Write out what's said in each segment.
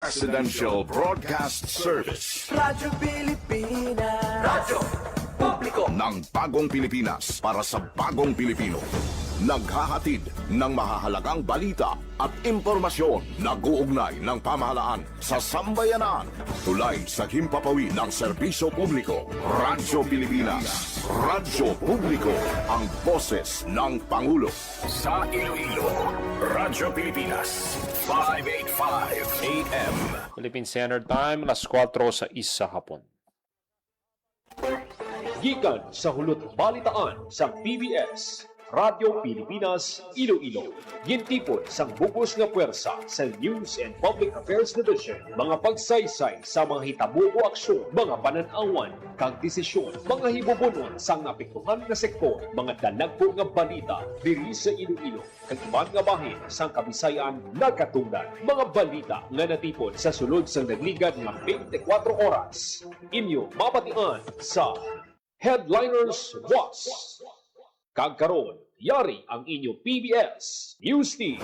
Presidential Broadcast Service. Radyo Pilipinas. Radyo Publiko Ng bagong Pilipinas para sa bagong Pilipino. Naghahatid ng mahahalagang balita at impormasyon na guugnay ng pamahalaan sa sambayanan. Tulay sa himpapawid ng serbisyo publiko. Radyo Pilipinas. Radyo Publiko. Ang boses ng Pangulo. Sa Iloilo, Radyo Pilipinas. 585 AM. Philippine Standard Time, alas 4 sa isa hapon. Gikan sa hulot balitaan sa PBS, Radio Pilipinas, Iloilo. Gintipon sang bugos nga puwersa sa News and Public Affairs Division. Mga pagsaysay sa mga hitabo o aksyon, mga pananawan, kag desisyon, mga hibubunon sang apektuhan nga sektor, mga dalagpo nga balita diri sa Iloilo. Kag iban nga bahin sang Kabisayan nagkatungdan. Mga balita nga natipon sa sulod sang nagligad nga 24 oras. Inyo mapatian sa Headliners Was. Kagkaroon, yari ang inyong PBS News Team.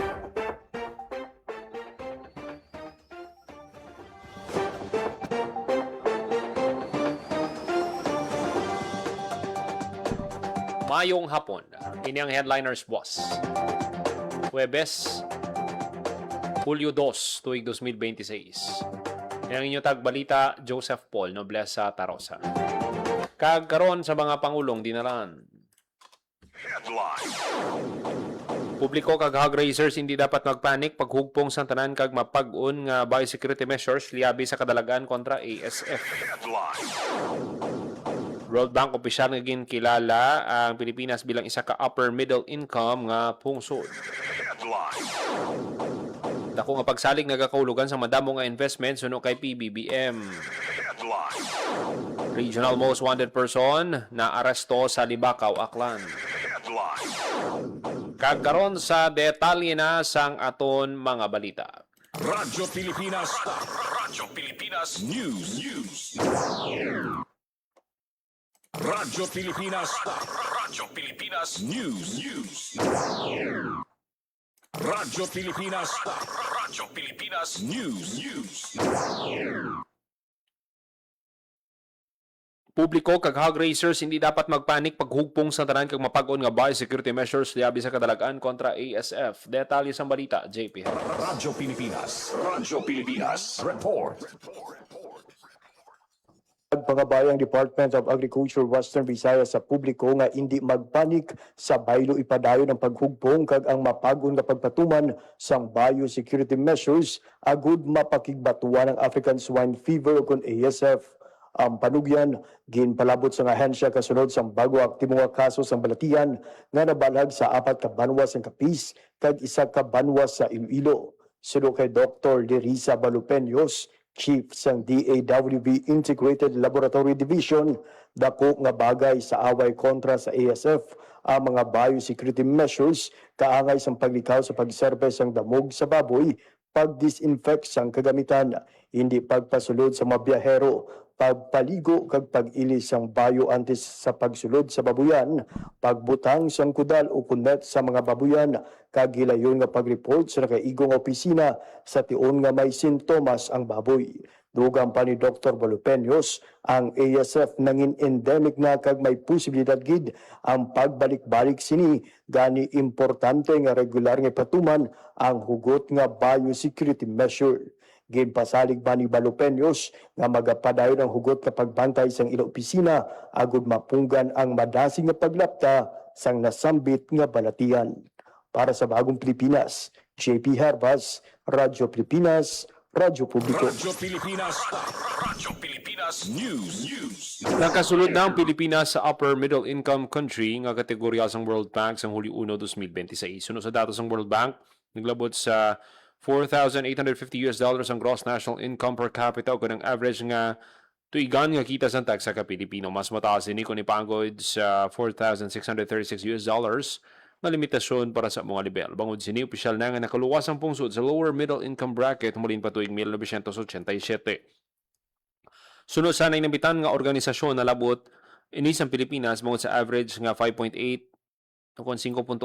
Mayong hapon, ini ang Headliners Boss. Huwebes, Hulyo 2, tuig 2026. Yan ang inyong tagbalita, Joseph Paul Noblesa Tarosa. Kagkaroon sa mga pangulong dinalaan. Headline. Publiko kag hog raisers hindi dapat magpanik paghugpong sa tanan kag mapag-on nga biosecurity measures liabi sa kadalagan kontra ASF. Headline. World Bank opisyal nga kilala ang Pilipinas bilang isa ka upper middle income nga pungsod. Headline. Dako nga pagsalig nagakaulugan sa madamo nga investment suno kay PBBM. Headline. Regional most wanted person na aresto sa Libakaw, Aklan. Headline. Kagkaron sa detalye na sang aton mga balita. Radyo Pilipinas. Radyo Pilipinas News. Radyo Pilipinas. Radyo Pilipinas News. Radyo Pilipinas. Radyo Pilipinas News. Publiko kag hog raisers hindi dapat magpanik paghugpong sa tanan kag mapag-on nga biosecurity measures liabi sa kadalagan kontra ASF. Detalye sa balita, JP. Radyo Pilipinas. Radyo Pilipinas. Report. Pagpangabayang Department of Agriculture Western Visayas sa publiko nga hindi magpanik sa baylo ipadayon ng paghugpong kag ang mapag-on nga pagpatuman sang biosecurity measures agud mapakigbatuan ng African Swine Fever ug ASF. Ang panugyan ginpalabot sa ahensya kasunod sang bago aktibo nga kaso sang balatian nga nabalag sa 4 ka banwas ang Capiz kag 1 ka banwas sa Iloilo. Suno kay Dr. Derisa Balupeños, Chief sang DAWB Integrated Laboratory Division, dako nga bagay sa away kontra sa ASF ang mga biosecurity measures kaangay sang paglikaw sa pagserbe sang damog sa baboy, pag-disinfect sang kagamitan, hindi pagpasulod sa mga biyahero, pagpaligo kag pag-ilis sang bio antes sa pagsulod sa babuyan, pagbutang sang kudal o kunet sa mga babuyan, kag gilayon nga pag-report sa nakaigong opisina sa tion nga may sintomas ang baboy. Dugang pa ni Dr. Balupeños, ang ASF nangin endemic na kag may posibilidad gid ang pagbalik-balik sini, gani importante nga regular nga patuman ang hugot nga biosecurity measure. Ginpasalig ba ni Balupeños nga magapadayon ang hugot nga pagbantay sang ila opisina agud mapunggan ang madasing nga paglapta sang nasambit nga balatian. Para sa Bagong Pilipinas, JP Herbas, Radyo Pilipinas, Radyo Publiko. Radyo Pilipinas. Radyo Pilipinas News. Nakasulod na ang Pilipinas sa upper middle income country nga kategorya sang World Bank sang Hulyo 1, 2026. Sunod sa datos ng World Bank, naglabot sa $4,850 ang gross national income per capita o kanang average nga tuigan nga kita sa tax sa Pilipino. Mas mataas ini kung ipangod sa $4,636 na limitasyon para sa mga level. Bangod sini, opisyal na nga nakaluwas ang pungsod sa lower middle income bracket mulin pa tuig 1987. Sunod sa nambitan nga organisasyon na labot inisang Pilipinas bangod sa average nga 5.8 kung 5.8%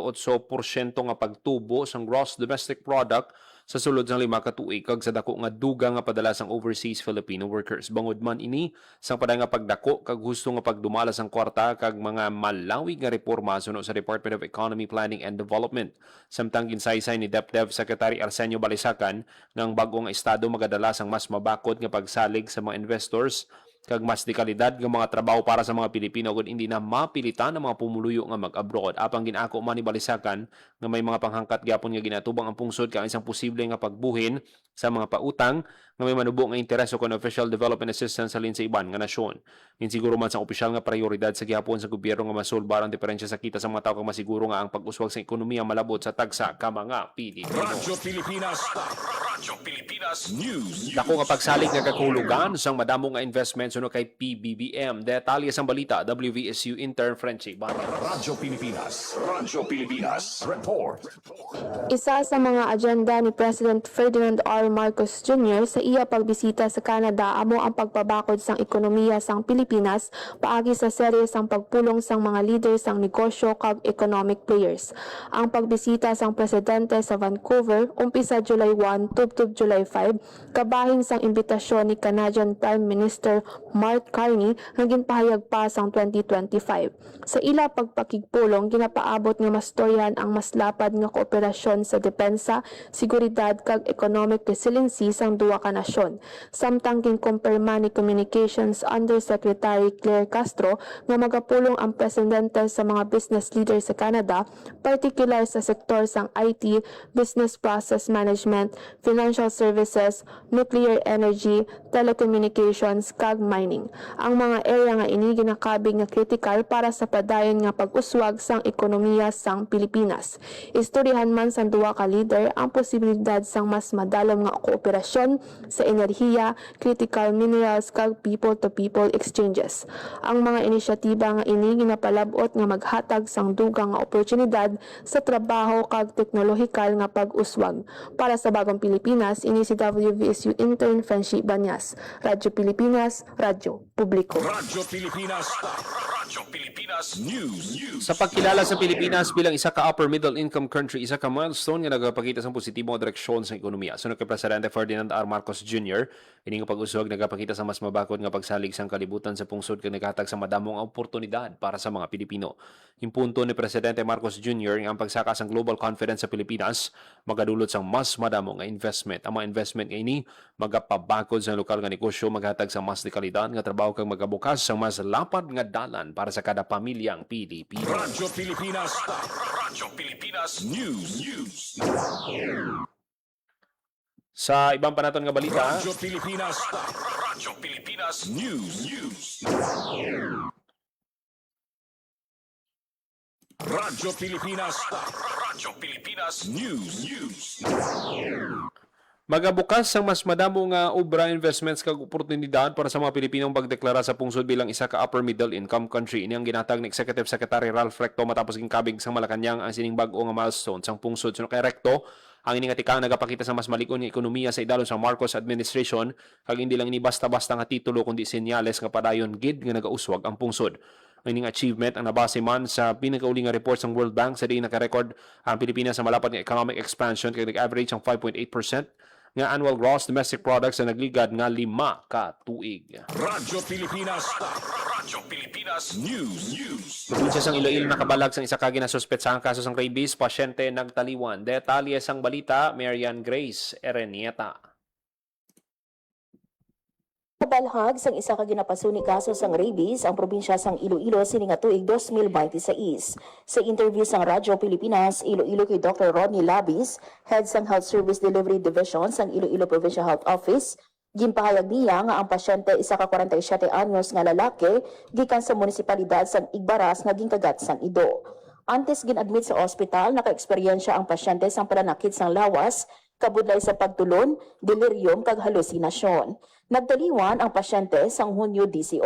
nga pagtubo sa gross domestic product sa sulod ng 5 ka tuig kag sa dako nga duga nga padala sang overseas Filipino workers. Bangod man ini sang paday nga pagdako kag gusto nga pagdumala sang kwarta kag mga malawig nga reforma suno sa Department of Economy, Planning and Development. Samtang ginsaysay ni DepDev Secretary Arsenio Balisacan ngang bago nga estado magadala sang mas mabakod nga pagsalig sa mga investors kag mas di kalidad nga mga trabaho para sa mga Pilipino kung hindi na mapilitan ang mga pumuluyo nga mag-abroad. Apang ginako man ni Balisacan nga may mga panghangkat gyapon nga ginatubang ang pungsod kang isang posible nga pagbuhin sa mga pautang nga may manubo nga interes o official development assistance salin sa iban nga nasyon. Insiguro man sa opisyal nga prioridad sa gihapon sa gobyerno nga masulbar ang diferensya sa kita sa mga tao kag masiguro nga ang pag-uswag sa ekonomiya malabot sa tagsa ka mga Pilipino. Radyo Pilipinas. Radyo Pilipinas News. Dako nga pagsalig nga kakulugan sang madamo nga investment suno kay PBBM. Detalye sang balita WVSU intern Frenchie Barra. Radyo Pilipinas. Radyo Pilipinas. Report. Isa sa mga agenda ni President Ferdinand R. Marcos Jr. sa iya pagbisita sa Canada amo ang pagpabakod sang ekonomiya sang Pilipinas paagi sa serye sang pagpulong sang mga leader sang negosyo kag economic players. Ang pagbisita sang presidente sa Vancouver umpisa July 1 tubtob July 5 kabahin sang imbitasyon ni Canadian Prime Minister Mark Carney nga ginpahayag pa sang 2025. Sa ila pagpakigpulong ginapaabot nga mastoryan ang mas lapad nga kooperasyon sa depensa, seguridad kag economic resiliency sang duwa ka nasyon. Samtang ginkumpirma ni Communications Undersecretary Claire Castro nga magapulong ang presidente sa mga business leaders sa Canada, particular sa sektor sang IT, business process management, financial services, nuclear energy, telecommunications kag mining. Ang mga area nga ini ginakabig nga critical para sa padayon nga pag-uswag sang ekonomiya sang Pilipinas. Istoryahan man sang duwa ka leader ang posibilidad sang mas madalom nga kooperasyon sa enerhiya, critical minerals kag people-to-people exchanges. Ang mga inisyatiba nga ini ginapalabot nga maghatag sang dugang nga oportunidad sa trabaho kag teknolohikal nga pag-uswag. Para sa Bagong Pilipinas, ini si WVSU intern Frenchie Banyas. Radyo Pilipinas, Radyo Publiko. Radyo Pilipinas. Radyo Pilipinas News. Sa pagkilala sa Pilipinas bilang isa ka upper middle income country, isa ka milestone nga nagapakita sa positibong direksyon sa ekonomiya. Sunod kay Presidente Ferdinand R. Marcos Jr., ini nga pag-uswag nagapakita sa mas mabakod nga pagsalig sang kalibutan sa pungsod kag naghatag sa madamong oportunidad para sa mga Pilipino. Yung punto ni Presidente Marcos Jr. nga ang pagsaka sang global confidence sa Pilipinas magadulot sang mas madamo nga investment. Ang mga investment nga ini magapabakod sa lokal nga negosyo, maghatag sa mas dekalidad nga trabaho kag magabukas sang mas lapad nga dalan para sa kada pamilyang Pilipino. Radyo Pilipinas. Radyo Pilipinas News. Sa ibang panaton nga balita, Radyo Pilipinas. Radyo Pilipinas News. Radyo Pilipinas. Radyo Pilipinas News. magabukas ang mas madamo nga obra investments kag oportunidad para sa mga Pilipinong pagdeklara sa pungsod bilang isa ka upper middle income country. Ini ang ginatag ni Executive Secretary Ralph Recto matapos ginkabig sa Malacañang ang sining bag-o nga milestone sang pungsod. So kay Recto, ang ining atikang nagapakita sa mas malikon nga ekonomiya sa idalon sa Marcos administration kag hindi lang ini basta-basta nga titulo kundi senyales nga padayon gid nga nagauswag ang pungsod. Ang ining achievement ang nabase man sa pinakauling nga report ng World Bank sa diin naka-record ang Pilipinas sa malapad nga economic expansion kay nag-average ang 5.8% nga annual gross domestic products na nagligad nga 5 ka tuig. Radyo Pilipinas. Radyo Pilipinas News. Probinsya sang Iloilo nakabalag sang isa ka ginasuspetsahang kaso sang rabies, pasyente nagtaliwan. Detalye sang balita, Marian Grace Erenieta. Nabalhag sang isa ka ginapasuni kaso sang rabies ang probinsya sang Iloilo sining nga tuig 2026. Sa interview sang Radyo Pilipinas Iloilo kay Dr. Rodney Labis, head sang Health Service Delivery Division sang Iloilo Provincial Health Office, ginpahayag niya nga ang pasyente isa ka 47 anyos nga lalaki gikan sa munisipalidad sang Igbaras nga ginkagat sang ido. Antes ginadmit sa ospital, naka-eksperyensya ang pasyente sang pananakit sang lawas, kabudlay sa pagtulon, delirium kag halusinasyon. Nagtaliwan ang pasyente sang Hunyo 18.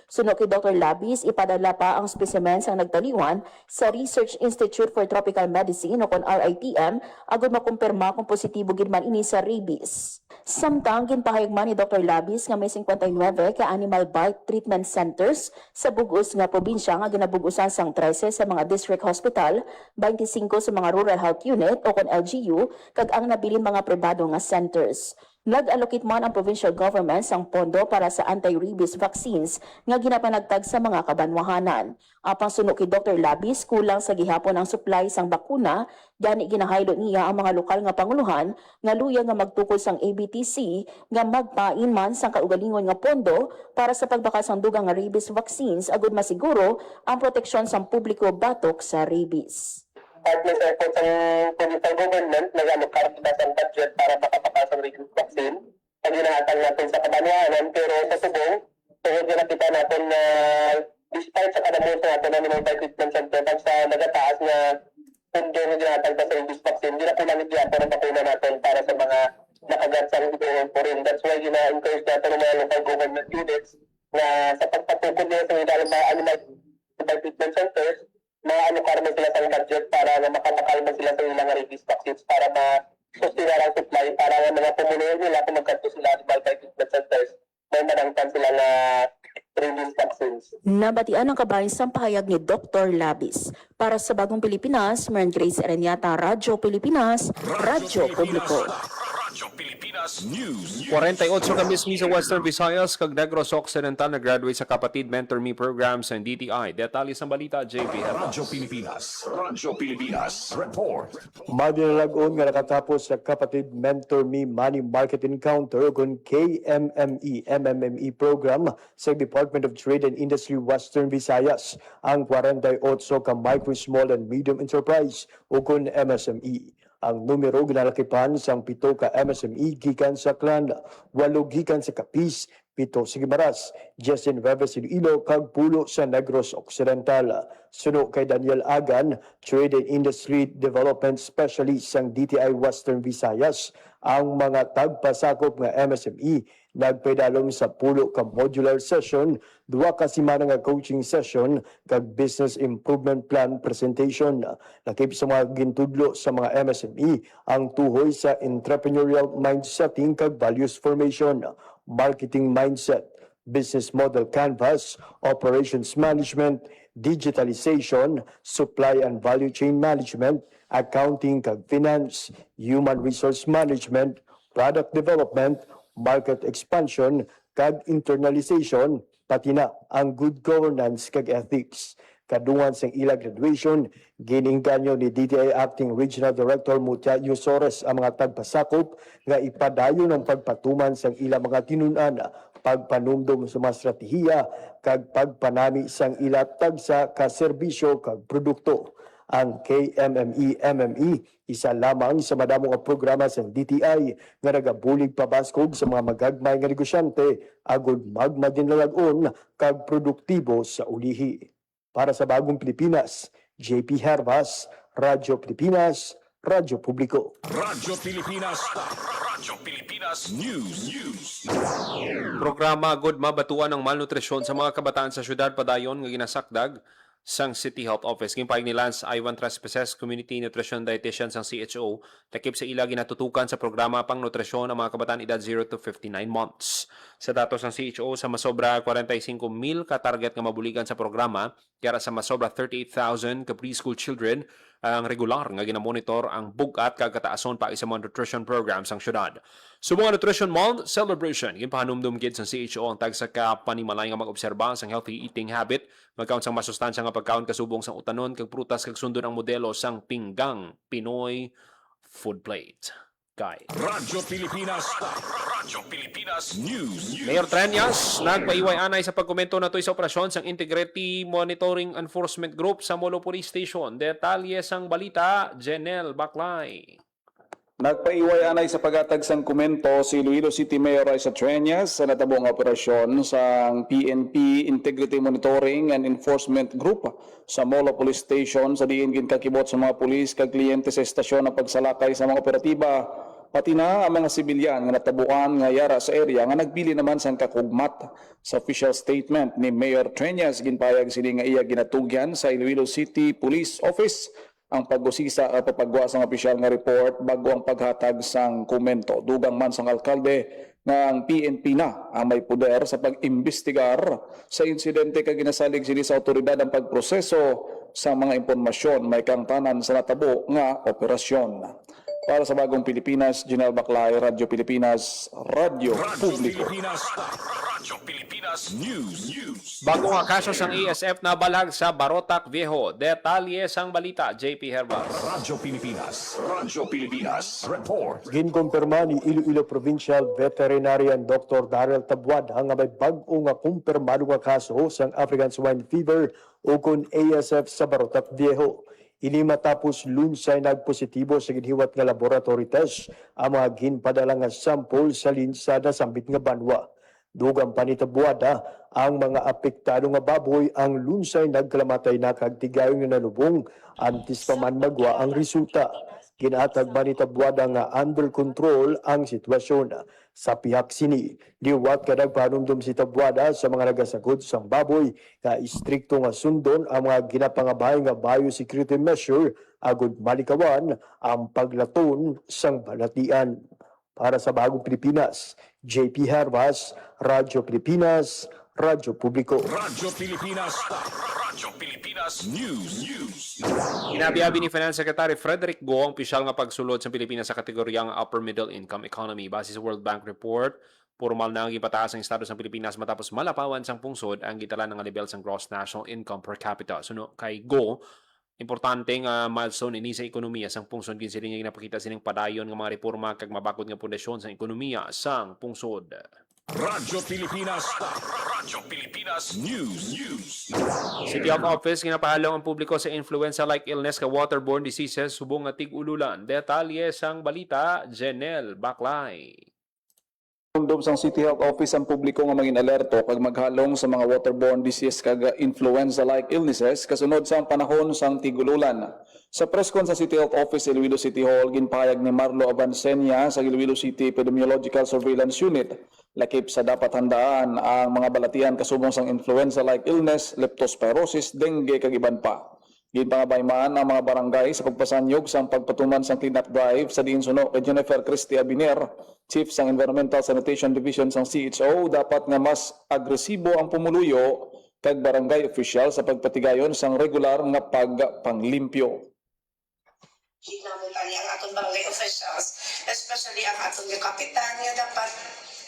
Suno kay Dr. Labis, ipadala pa ang specimen sang nagtaliwan sa Research Institute for Tropical Medicine o kon RITM agud makumpirma kung positibo gid man ini sa rabies. Samtang ginpahayag man ni Dr. Labis nga may 59 ka animal bite treatment centers sa bugos nga probinsya nga ginabugusan sang 13 sa mga district hospital, 25 sa mga rural health unit o kon LGU kag ang nabilin mga pribado nga centers. Nag-allocate man ang provincial government sang pondo para sa anti-rabies vaccines nga ginapanagtag sa mga kabanwahanan. Apang suno kay Dr. Labis, kulang sa gihapon ang supply sang bakuna, gani ginahaylo niya ang mga lokal nga panguluhan nga luya nga magtukod sang ABTC nga magpain man sang kaugalingon nga pondo para sa pagbaka sang dugang nga rabies vaccines agud masiguro ang proteksyon sang publiko batok sa rabies. Partners efforts ang provincial government nag-allocate ang budget para makapakasang rabies vaccine. Ang hinahatang natin sa kabanwahanan, pero sa subong, tungkol na nakita natin na despite sa kadamuso natin ang mga treatment center, sa nagataas na pundo na hinahatang sa rabies vaccine, hindi na po namin diyan ang bakuna natin para sa mga nakagansang idoon po rin. That's why gina-encourage natin ng mga local government units na sa pagpatukod nila sa mga animal treatment centers, ma-allocate man sila sa budget para na makatakal man sila sa ilang rabies vaccines para ma-sustain ang supply para nga mga pumunuan nila kung magkanto sila animal treatment centers may manangtan sila na rabies vaccines. Nabatian ang kabayan sa pahayag ni Dr. Labis. Para sa Bagong Pilipinas, Maren Grace Aranyata, Radyo Pilipinas, Radyo Publiko. Radyo Pilipinas News. 48 ka mismi sa Western Visayas kag Negros Occidental nag-graduate sa Kapatid Mentor Me program sa DTI. Detalye sa balita, JP Hermas. Radyo Pilipinas. Radyo Pilipinas. Report. Madinalagon nga nakatapos sa Kapatid Mentor Me Money Market Encounter kung KMME program sa Department of Trade and Industry Western Visayas ang 48 ka micro, small and medium enterprise o kung MSME. Ang numero ginalakipan sang 7 ka MSME gikan sa Clan, 8 gikan sa Capiz, 7 sa Guimaras, 10 Nuevas Iloilo kag 10 sa Negros Occidental. Suno kay Daniel Agan, Trade and Industry Development Specialist sang DTI Western Visayas, ang mga tagpasakop nga MSME nagpedalom sa 10 ka modular session, 2 ka semana nga coaching session kag business improvement plan presentation. Lakip sa mga gintudlo sa mga MSME ang tuhoy sa entrepreneurial mindsetting kag values formation, marketing mindset, business model canvas, operations management, digitalization, supply and value chain management, accounting kag finance, human resource management, product development, market expansion, kag internalization, pati na ang good governance kag ethics. Kadungan sa ila graduation, giningganyo ni DTI Acting Regional Director Mutia Yusores ang mga tagpasakop nga ipadayon ng pagpatuman sa ila mga tinunan, pagpanumdum sa mga strategiya, kag pagpanami sang ila tagsa ka serbisyo kag produkto. Ang KMME isa lamang sa madamong programa sa DTI nga nagabulig pabaskog sa mga magagmay nga negosyante agud magmadinalagon kag produktibo sa ulihi. Para sa Bagong Pilipinas, JP Hervas, Radyo Pilipinas, Radyo Publiko. Radyo Pilipinas. Radyo Pilipinas News. Programa Good Mabatuan ng malnutrisyon sa mga kabataan sa syudad padayon nga ginasakdag sang City Health Office. Gimpahig ni Lance Ivan Trespeses, Community Nutrition Dietitian sang CHO, takip sa ila ginatutukan sa programa pang nutrisyon ang mga kabataan edad 0 to 59 months. Sa datos ng CHO, sa masobra 45,000 ka target nga mabuligan sa programa, kaya sa masobra 38,000 ka preschool children ang regular nga ginamonitor ang bugat kag kataason pa sa mga nutrition programs sang syudad. Sa mga Nutrition Month celebration, ginpahanumdum gid sa CHO ang tagsa ka panimalay nga mag-obserba sang healthy eating habit, magkaon sang masustansya nga pagkaon kasubong sang utanon kag prutas kag sundon ang modelo sang pinggang Pinoy food plate guide. Radyo Pilipinas. Radyo Pilipinas News. Mayor Trenyas nagpaiway-anay sa pagkomento na sa operasyon sang Integrity Monitoring Enforcement Group sa Molo Police Station. Detalye sang balita, Jenel Baclay. Nagpaiway-anay sa paghatag sang komento si Iloilo City Mayor Raisa Trenyas sa natabong operasyon sa PNP Integrity Monitoring and Enforcement Group sa Molo Police Station sa diin ginkakibot sa mga pulis kag kliyente sa estasyon na pagsalakay sa mga operatiba, pati na ang mga sibilyan nga natabuan nga yara sa area nga nagbili naman sang kakugmat. Sa official statement ni Mayor Trenyas, ginpayag sini nga iya ginatugyan sa Iloilo City Police Office ang pag-usisa at papagwa sang opisyal nga report bago ang paghatag sang komento. Dugang man sang alkalde nga ang PNP na ang may poder sa pag-imbestigar sa insidente kag ginasalig sini sa otoridad ang pagproseso sa mga impormasyon may kangtanan sa natabo nga operasyon. Para sa Bagong Pilipinas, General Baclay, Radyo Pilipinas, Radyo Publiko. Radyo Pilipinas News. Bago nga kaso sang ASF na balag sa Barotac Viejo. Detalye sang balita, JP Herbas. Radyo Pilipinas Report. Ginkumpirma ni Iloilo Provincial Veterinarian Dr. Daryl Tabuada nga may bag-o nga kumpirmado nga kaso sang African Swine Fever o kun ASF sa Barotac Viejo. Ini matapos lunsay nagpositibo sa ginhiwat nga laboratory test ang mga ginpadala nga sample sa linsada sambit nga banwa. Dugang panitabuada ang mga apektado nga baboy ang lunsay nagkalamatay na kagtigayon nga nalubong antes pa man magwa ang resulta. Ginatag manitabuada nga under control ang sitwasyon. Sa pihak sini, liwat kadag panumdum si Tabuada sa mga nagasagod sang baboy nga istrikto nga sundon ang mga ginapangabahay nga biosecurity measure agud malikawan ang paglaton sang balatian. Para sa Bagong Pilipinas, JP Herbas, Radyo Pilipinas, Radyo Publiko. Radyo Pilipinas News. Inabi-abi ni Finance Secretary Frederick Go ang opisyal nga pagsulod sa Pilipinas sa kategoryang upper middle income economy. Base sa World Bank report, formal na ang ipataas ang estado sa Pilipinas matapos malapawan sang pungsod ang gitala ng level sang gross national income per capita. Suno kay Go, importante nga milestone ini sa ekonomiya sang pungsod kinsa niya ginapakita sining padayon nga mga reforma kag mabakod nga pundasyon sang ekonomiya sang pungsod. Radyo Pilipinas News. City Health Office ginapahalaw ang publiko sa influenza-like illness ka waterborne diseases subong nga tig-ululan. Detalye sang balita, Jenel Baclay. Dumdum sang City Health Office ang publiko nga maging alerto kag maghalong sa mga waterborne disease kag influenza-like illnesses kasunod sa panahon sang tigululan. Sa press con sa City Health Office sa Iloilo City Hall, ginpahayag ni Marlo Avancenia sa Iloilo City Epidemiological Surveillance Unit lakip sa dapat handaan ang mga balatian kasubong sang influenza-like illness, leptospirosis, dengue kag iban pa. Ginpangabaymaan ang mga barangay sa pagpasanyog sang pagpatuman sang cleanup drive sa diin suno kay Jennifer Christie Abiner, Chief sang Environmental Sanitation Division sang CHO, dapat nga mas agresibo ang pumuluyo kag barangay official sa pagpatigayon sang regular nga pagpanglimpyo. Hinamutan niya ang atong barangay officials, especially ang atong kapitan nga dapat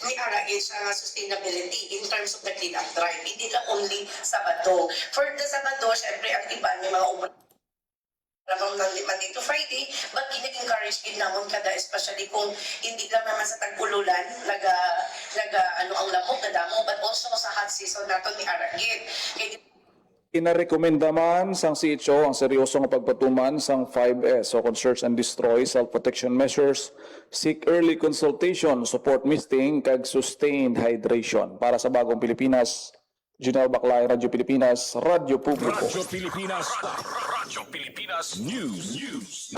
may aragin siya nga sustainability in terms of the cleanup drive. Hindi lang only Sabado. For the Sabado, syempre ang iba may mga from Monday to Friday, but gina-encourage din naman kada, especially kung hindi lang naman sa tag-ululan, ano ang lamok na damo, but also sa hot season nato ni aragin. Inarekomenda man sang CHO ang seryoso nga pagpatuman sang 5S o Conserve and Destroy Self-Protection Measures, seek early consultation, support misting, kag sustained hydration. Para sa Bagong Pilipinas, General Baclay, Radyo Pilipinas, Radyo Publiko. Radyo Pilipinas News.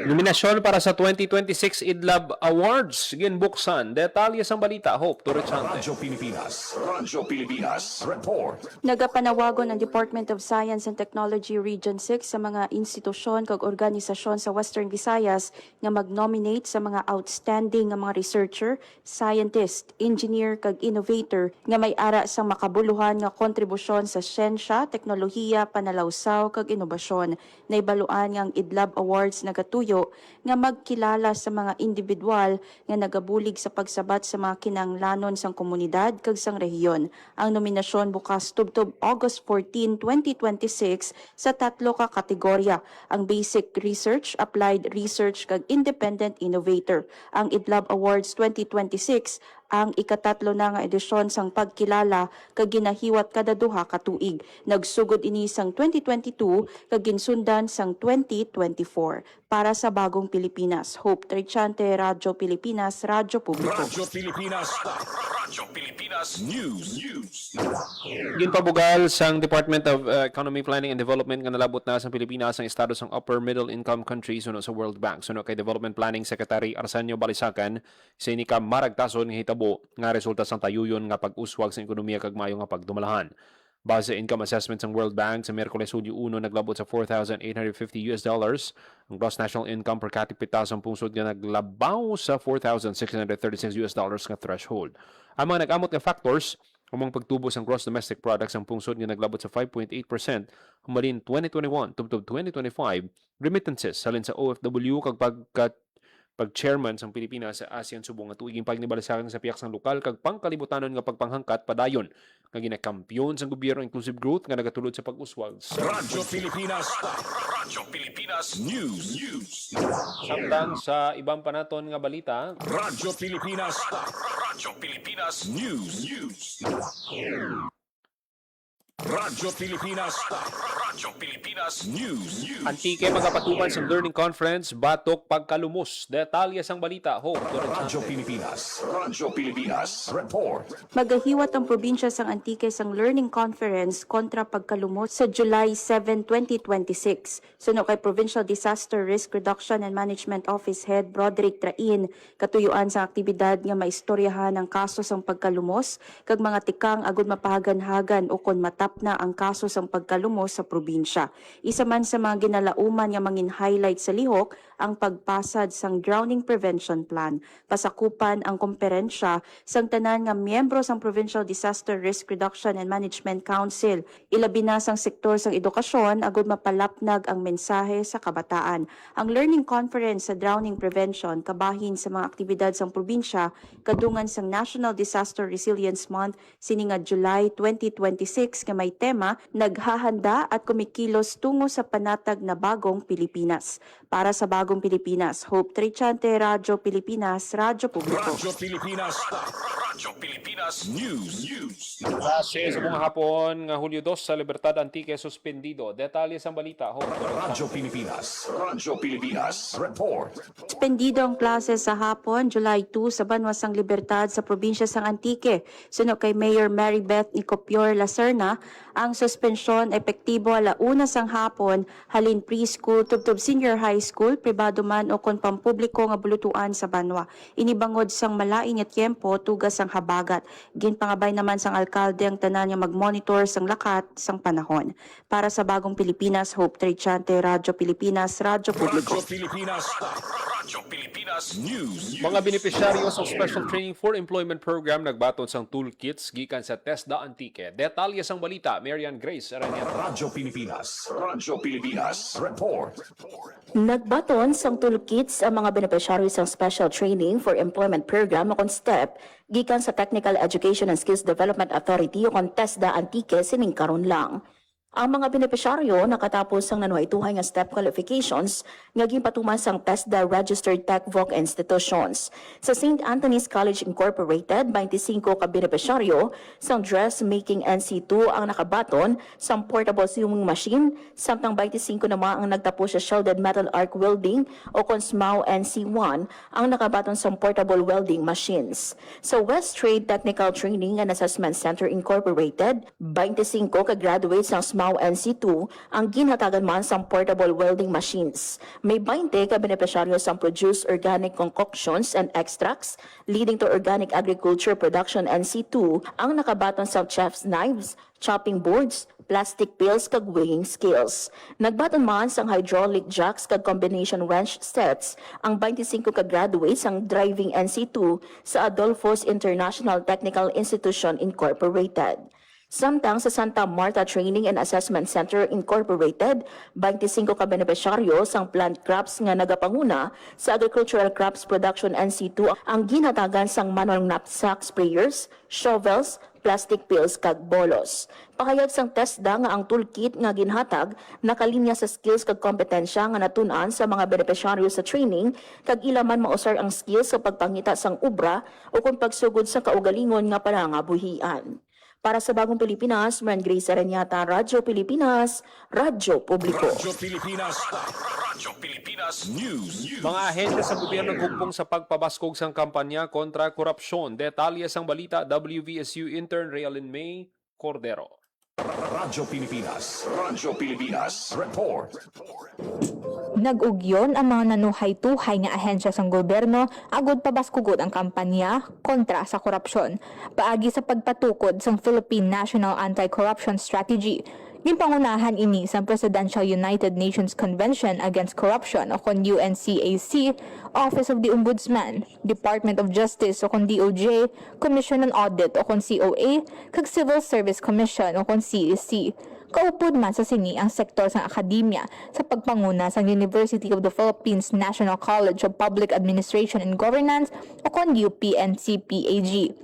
Nominasyon para sa 2026 IDLAB Awards ginbuksan. Detalye sang balita, Hope Torrechante. Radyo Pilipinas Report. Nagapanawagon ang Department of Science and Technology Region 6 sa mga institusyon kag organisasyon sa Western Visayas nga mag-nominate sa mga outstanding nga mga researcher, scientist, engineer kag innovator nga may ara sang makabuluhan nga kontribusyon sa siyensya, teknolohiya, panalawsaw kag inobasyon. Naibaluan nga ang IDLAB Awards nagatuyo nga magkilala sa mga individual nga nagabulig sa pagsabat sa mga kinahanglanon sang komunidad kag sang rehiyon. Ang nominasyon bukas tubtob August 14, 2026 sa 3 ka kategorya: ang Basic Research, Applied Research kag Independent Innovator. Ang IDLAB Awards 2026 ang ikatatlo na nga edisyon sang pagkilala kag ginahiwat kada duha ka tuig. Nagsugod ini sang 2022 kag ginsundan sang 2024. Para sa Bagong Pilipinas, Hope Trichante, Radyo Pilipinas, Radyo Publiko. Radyo Pilipinas News. Ginpabugal sang Department of Economy Planning and Development nga nalabot na sa Pilipinas ang estado sang upper middle income country suno sa World Bank. Suno kay Development Planning Secretary Arsenio Balisacan, sa inika maragtason nga hitabo nga resulta sang tayuyon nga pag-uswag sa ekonomiya kag maayo nga pagdumalahan. Base sa income assessment ng World Bank sa Miyerkules Hulyo 1 naglabot sa $4,850. Ang gross national income per capita sa pungsod nga naglabaw sa $4,636 nga threshold. Ang mga nag-amot nga factors umang pagtubos ang gross domestic product ang pungsod nga naglabot sa 5.8% humalin 2021 tubtob 2025 remittances salin sa OFW kag pag-chairman sang Pilipinas sa ASEAN subong nga tuiging pagnibalasakan sa piyak sang lokal kag pangkalibutanon nga pagpanghangkat padayon nga ginakampyon sang gobyerno inclusive growth nga nagatulod sa pag-uswag sa Radyo Pilipinas News. samtang sa ibang panaton nga balita. Radyo Pilipinas News. Radyo Pilipinas News. Antike magapatuman sa learning conference batok pagkalumos. Detalye sang balita ho. Radyo Pilipinas Report. Magahiwat ang probinsya sang Antique sang Learning Conference kontra pagkalumot sa July 7, 2026. Suno kay Provincial Disaster Risk Reduction and Management Office Head Broderick Train, katuyuan sa aktibidad nga maistoryahan ang kaso sang pagkalumos kag mga tikang agud mapahagan-hagan o kon matap na ang kaso sang pagkalumos sa probinsya. Isa man sa mga ginalauman nga mangin highlight sa lihok ang pagpasad sang drowning prevention plan. Pasakupan ang komperensya sang tanan nga miyembro sang Provincial Disaster Risk Reduction and Management Council. Ilabi na sang sektor sang edukasyon agud mapalapnag ang mensahe sa kabataan. Ang learning conference sa drowning prevention kabahin sa mga aktibidad sang probinsya kadungan sang National Disaster Resilience Month sini nga July 2026 nga may tema naghahanda at kumikilos tungo sa panatag na bagong Pilipinas. Para sa bagong Pilipinas, Hope Trichante, Radyo Pilipinas, Radyo Publiko. Radyo Pilipinas News. Klase sa mga hapon nga Hulyo 2 sa Libertad Antique suspendido. Detalye sang balita ho. Radyo Pilipinas Report. Suspendido ang klase sa hapon, July 2 sa Banwasang Libertad sa probinsya sang Antique. Suno kay Mayor Maribeth Nicopior Lacerna, ang suspensyon epektibo ala-una sang hapon halin preschool tubtob senior high school, pribado man o kon pampubliko nga bulutuan sa Banwa. Inibangod sang malain nga tiempo tugas sang habagat. Ginpangabay naman sang alkalde ang tanan nga mag-monitor sang lakat sang panahon. Para sa bagong Pilipinas, Hope Trichante, Radyo Pilipinas, Radyo Publiko. Radyo Pilipinas News. Mga benepisyaryo sa Special Training for Employment Program nagbaton sang toolkits gikan sa TESDA Antique. Detalye sang balita, Marian Grace Aranieta. Radyo Pilipinas Report. Nagbaton sang toolkits ang mga benepisyaryo sang Special Training for Employment Program o kon STEP gikan sa Technical Education and Skills Development Authority o kon TESDA Antique sining karon lang. Ang mga benepisyaryo nakatapos ang nanuhay-tuhay nga STEP qualifications nga ginpatuman sang TESDA Registered Tech Voc Institutions. Sa St. Anthony's College Incorporated, 25 ka benepisyaryo sang dressmaking NC2 ang nakabaton sang portable sewing machine, samtang 25 naman ang nagtapos sa shielded metal arc welding o kon SMAW NC1 ang nakabaton sang portable welding machines. Sa West Trade Technical Training and Assessment Center Incorporated, 25 ka graduates sang SMAW NC2 ang ginhatagan man sang portable welding machines. May 20 ka benepisyaryo sang produce organic concoctions and extracts leading to organic agriculture production NC2 ang nakabaton sang chef's knives, chopping boards, plastic pills kag weighing scales. Nagbaton man sang hydraulic jacks kag combination wrench sets ang 25 ka graduates sang driving NC2 sa Adolfo's International Technical Institution Incorporated. Samtang sa Santa Marta Training and Assessment Center Incorporated, 25 ka benepisyaryo sang plant crops nga nagapanguna sa Agricultural Crops Production NC2 ang ginhatagan sang manual knapsack sprayers, shovels, plastic pills kag bolos. Pakayag sang TESDA nga ang toolkit nga ginhatag nakalinya sa skills kag kompetensya nga natun-an sa mga benepisyaryo sa training kag ila man mausar ang skills sa pagpangita sang ubra o kung pagsugod sa kaugalingon nga panangabuhian. Para sa bagong Pilipinas, Marian Grace Aranieta, Radyo Pilipinas, Radyo Publiko. Radyo Pilipinas News. Mga ahensya sa gobyerno humpong sa pagpabaskog sang kampanya kontra korupsyon. Detalye sang balita, WVSU intern Realin May Cordero. Radyo Pilipinas. Radyo Pilipinas. Report. Nag-ugyon ang mga nanuhay-tuhay nga ahensya sang gobyerno agud pabaskugod ang kampanya kontra sa korupsyon. Paagi sa pagpatukod sang Philippine National Anti-Corruption Strategy, ginpangunahan ini sa Presidential United Nations Convention Against Corruption o kon UNCAC, Office of the Ombudsman, Department of Justice o kon DOJ, Commission on Audit o kon COA, kag Civil Service Commission o kon CEC. Kaupod man sa sini ang sektor sang akademya sa pagpanguna sang University of the Philippines National College of Public Administration and Governance o kon UPNCPAG.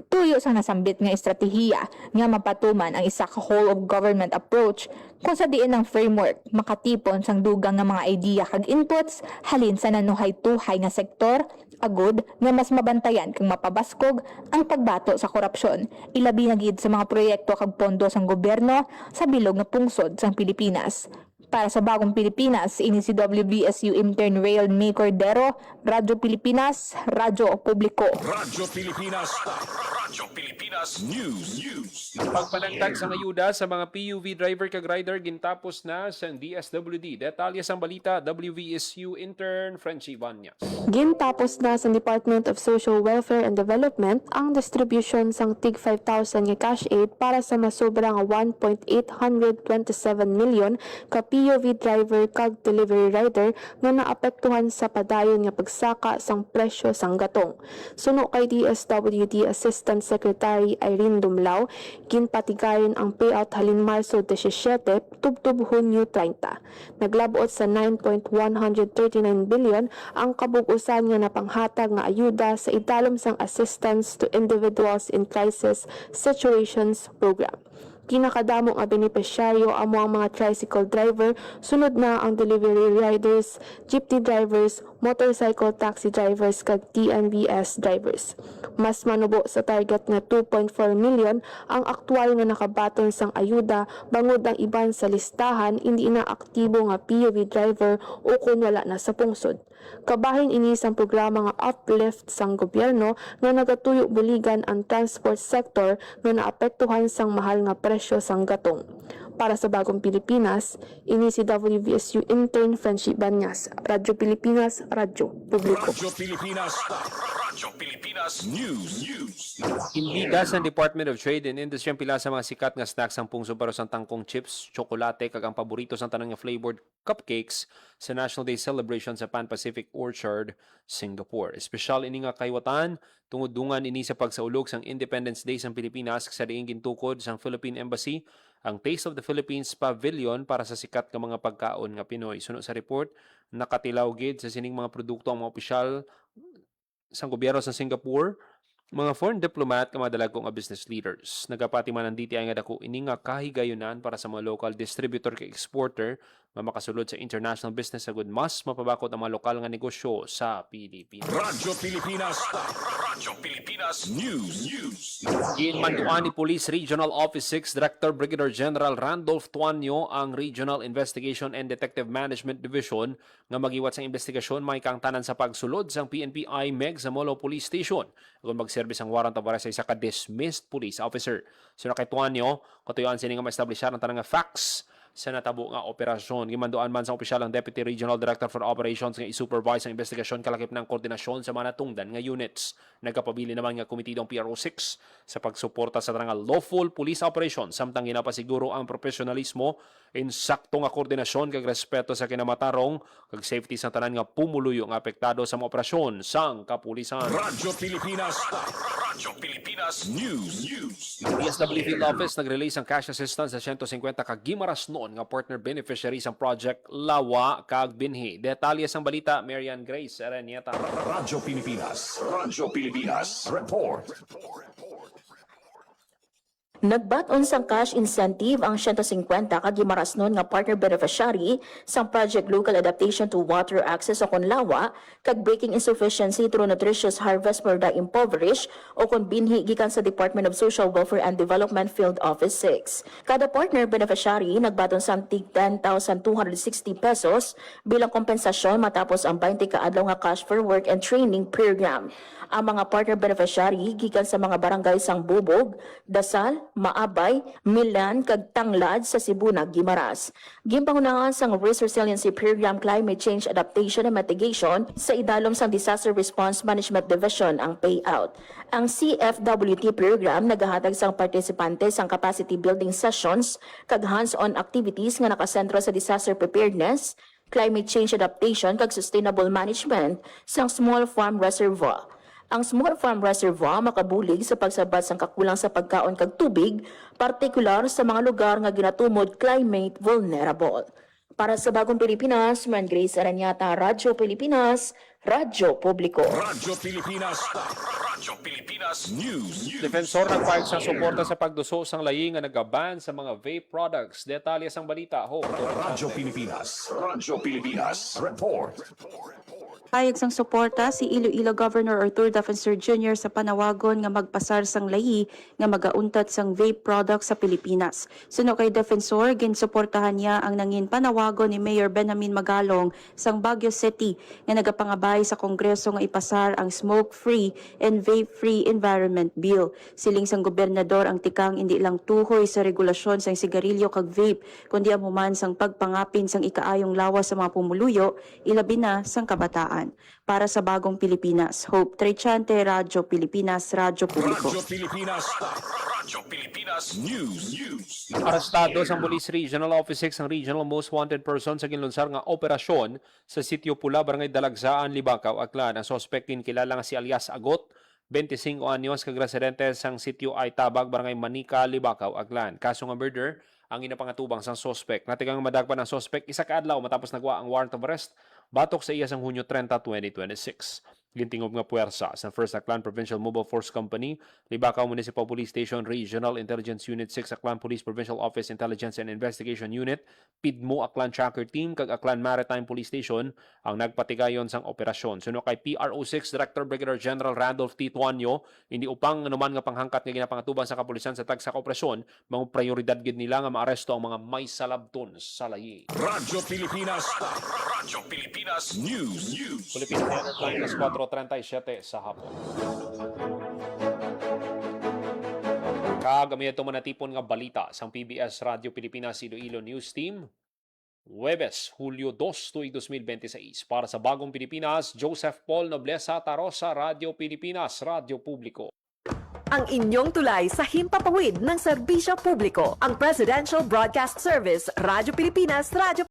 Tuyo sang nasambit nga estratehiya nga mapatuman ang isa ka whole of government approach kung sa diin ng framework makatipon sang dugang nga mga idea kag inputs halin sa nanuhay-tuhay nga sektor agud nga mas mabantayan kang mapabaskog ang pagbato sa korupsyon, ilabi na gid sa mga proyekto kag pondo sang gobyerno sa bilog nga pungsod sang Pilipinas. Para sa Bagong Pilipinas, ini si WBSU Intern Rail May Cordero, Radyo Pilipinas, Radyo Publiko. Radyo Pilipinas. Radyo Pilipinas News. Pagpanangtag sa ayuda sa mga PUV driver kag rider gintapos na sa DSWD. Detalye sa balita, WBSU Intern Frenchie Banyas. Gintapos na sa Department of Social Welfare and Development ang distribution sang tig 5,000 nga cash aid para sa masobrang 1.827 million ka PUV driver kag delivery rider nga naapektuhan sa padayon nga pagsaka sang presyo sang gatong. Suno kay DSWD Assistant Secretary Irene Dumlao, ginpatigayon ang payout halin Marso 17 tubtub Hunyo 30. Naglabot sa 9.139 billion ang kabug-usan nga napanghatag nga ayuda sa idalom sang Assistance to Individuals in Crisis Situations Program. Kinakadamo nga benepisyaryo amo ang mga tricycle driver, sunod na ang delivery riders, jeepney drivers, motorcycle taxi drivers kag TNVS drivers. Mas manubo sa target nga 2.4 million ang aktual nga nakabaton sang ayuda bangod ang iban sa listahan hindi na aktibo nga PUV driver o kung wala na sa pungsod. Kabahin ini sang programa nga uplift sang gobyerno nga nagatuyo buligan ang transport sector nga naapektuhan sang mahal nga presyo sang gatong. Para sa Bagong Pilipinas, ini si WBSU Intern Frenchie Banyas, Radyo Pilipinas, Radyo Publiko. Radyo Pilipinas. Radyo Pilipinas News. Imbida sa Department of Trade and Industry ang pila sa mga sikat nga snacks ang pungso para sa tangkong chips, tsokolate kag ang paborito sa tanang nga flavored cupcakes sa National Day celebration sa Pan Pacific Orchard, Singapore. Espesyal ini nga kaywatan tungod dungan ini sa pagsaulog sang Independence Day sa Pilipinas sa diing gintukod sang Philippine Embassy ang Taste of the Philippines Pavilion para sa sikat nga mga pagkaon nga Pinoy. Suno sa report, nakatilaw gid sa sining mga produkto ang mga opisyal sang gobyerno sa Singapore, mga foreign diplomat nga madalagong nga business leaders. Nagapati man ang DTI nga dako ini nga kahigayunan para sa mga local distributor kay exporter nga makasulod sa international business agud mas mapabakot ang mga lokal nga negosyo sa Pilipinas. Radyo Pilipinas. Radyo Pilipinas News. Ginmanduan ni Police Regional Office 6 Director Brigadier General Randolph Tuanyo ang Regional Investigation and Detective Management Division nga magiwat sa investigasyon may kang tanan sa pagsulod sang PNP IMEG sa Molo Police Station kung magserbis ang warrant para sa isa ka dismissed police officer. Sino kay Tuanyo, katuyuan sini nga ma-establishar ang tanang nga facts sa natabo nga operasyon. Gimanduan man sa opisyal ang Deputy Regional Director for Operations nga i-supervise ang investigasyon kalakip ng koordinasyon sa mga natungdan nga units. Nagkapabili naman nga komitidong PRO6 sa pagsuporta sa tanang lawful police operation samtang ginapasiguro ang profesionalismo in sakto nga koordinasyon kag respeto sa kinamatarong kag safety sa tanan nga pumuluyo nga apektado sa mga operasyon sang kapulisan. Radyo Pilipinas. Radyo Pilipinas News. DSW Field Office nag-release ang cash assistance sa 150 ka Gimaras noon nga partner beneficiaries ang Project Lawa kag Binhi. Detalye sang balita, Marian Grace Aranieta. Radyo Pilipinas. Radyo Pilipinas. Report. Nagbaton sang cash incentive ang 150 ka Gimarasnon nga partner beneficiary sang Project Local Adaptation to Water Access o kon LAWA kag Breaking Insufficiency through Nutritious Harvest for the Impoverished o kon binhi gikan sa Department of Social Welfare and Development Field Office 6. Kada partner beneficiary nagbaton sang tig 10,260 pesos bilang kompensasyon matapos ang 20 ka adlaw nga cash for work and training program. Ang mga partner beneficiary gikan sa mga barangay sang Bubog, Dasal, Maabay, Milan, kag Tanglad sa Cebu na Gimaras. Gimpangunahan sang Risk Resiliency Program Climate Change Adaptation and Mitigation sa idalom sang Disaster Response Management Division ang payout. Ang CFWT program nagahatag sang partisipante sang capacity building sessions kag hands-on activities nga nakasentro sa disaster preparedness, climate change adaptation kag sustainable management sang small farm reservoir. Ang small farm reservoir makabulig sa pagsabat sang kakulang sa pagkaon kag tubig, partikular sa mga lugar nga ginatumod climate vulnerable. Para sa Bagong Pilipinas, Man Grace Aranyata, Radyo Pilipinas, Radyo Publiko. Radyo Pilipinas. Radyo Pilipinas News. Defensor nagpahig sa suporta sa pagduso sang layi nga nagaban sa mga vape products. Detalye sang balita ho. Radyo Pilipinas. Radyo Pilipinas. Report. Payag sang suporta si Iloilo Governor Arthur Defensor Jr. sa panawagon nga magpasar sang layi nga magauntat sang vape products sa Pilipinas. Suno kay Defensor, ginsuportahan niya ang nangin panawagon ni Mayor Benjamin Magalong sang Baguio City nga nagapangabay sa Kongreso nga ipasar ang smoke-free and vape-free environment bill. Siling sang gobernador ang tikang hindi lang tuhoy sa regulasyon sang sigarilyo kag vape, kundi amuman sang pagpangapin sang ikaayong lawas sa mga pumuluyo, ilabi na sang kabataan. Para sa Bagong Pilipinas, Hope Trechante, Radyo Pilipinas, Radyo Publiko. Radyo Pilipinas. Radyo Pilipinas News. Arestado sang Police Regional Office 6 ang Regional Most Wanted Person sa ginlunsar nga operasyon sa Sitio Pula, Barangay Dalagsaan, Libakaw, Aklan. Ang suspect kilala nga si alias Agot, 25 anyos, kag residente sang Sitio Aytabag, Barangay Manika, Libakaw, Aklan. Kaso nga murder ang inapangatubang sang suspect. Natigang madagpan ang suspect isa ka adlaw matapos nagwa ang warrant of arrest batok sa iya sang Hunyo 30, 2026. Gintingob nga puwersa sa 1st Aklan Provincial Mobile Force Company, Libakaw Municipal Police Station, Regional Intelligence Unit 6, Aklan Police Provincial Office Intelligence and Investigation Unit, PIDMO Aklan Tracker Team, kag Aklan Maritime Police Station ang nagpatigayon sang operasyon. Suno kay PRO6 Director Brigadier General Randolph T. Tuanyo, hindi upang anuman nga panghangkat nga ginapangatuban sa kapulisan sa tagsa ka operasyon, mga prioridad gid nila nga maaresto ang mga may salabton sa layi. Radyo Pilipinas. Radyo Pilipinas News. Philippine Standard Time, 4:37 sa hapon. Kagamihan ito manatipon nga balita sang PBS Radio Pilipinas Iloilo News Team. Huwebes, Hulyo 2, tuig 2026. Para sa Bagong Pilipinas, Joseph Paul Noblesa Tarosa, Radio Pilipinas, Radio Publiko. Ang inyong tulay sa himpapawid ng serbisyo publiko. Ang Presidential Broadcast Service, Radyo Pilipinas, Radyo